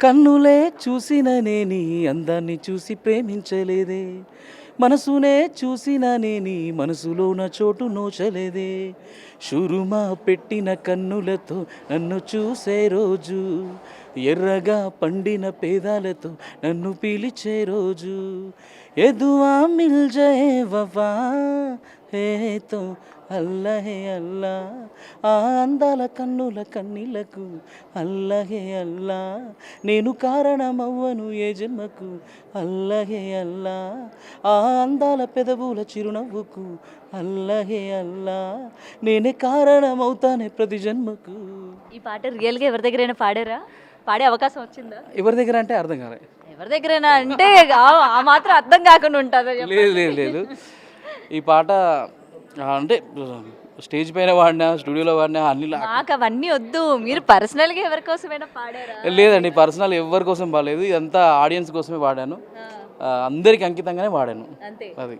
కన్నులే చూసిననే నీ అందాన్ని చూసి ప్రేమించలేదే, మనసునే చూసిననే నీ మనసులోన చోటు నోచలేదే. షురుమా పెట్టిన కన్నులతో నన్ను చూసే రోజు, ఎర్రగా పండిన పేదాలతో నన్ను పిలిచే రోజు. ఎదువా మిల్ జయే వఫా హే తో అల్లహే అల్లా, ఆ అందాల కన్నుల కన్నీళ్లకు అల్లహే అల్లా, నేను కారణమవ్వను ఏ జన్మకు అల్లహే అల్లా, ఆ అందాల పెదవుల చిరునవ్వుకు అల్లహే అల్లా, నేనే కారణమవుతానే ప్రతి జన్మకు. ఈ పాట రియల్గా ఎవరి దగ్గరైనా పాడారా? పాడే అవకాశం వచ్చిందా? ఎవరి దగ్గర అంటే అర్థం కాలే. ఎవరి దగ్గరైనా అంటే ఆ మాత్రం అర్థం కాకుండా ఉంటుందా? లేదు లేదు లేదు, ఈ పాట అంటే స్టేజ్ పైన వాడినా, స్టూడియోలో వాడినా అన్ని మాకు అవన్నీ వద్దు, మీరు పర్సనల్గా ఎవరి కోసమైనా పాడారా? లేదండి, పర్సనల్ ఎవరి కోసం పాడలేదు, ఇదంతా ఆడియన్స్ కోసమే వాడాను, అందరికి అంకితంగానే వాడాను. అంతే. అది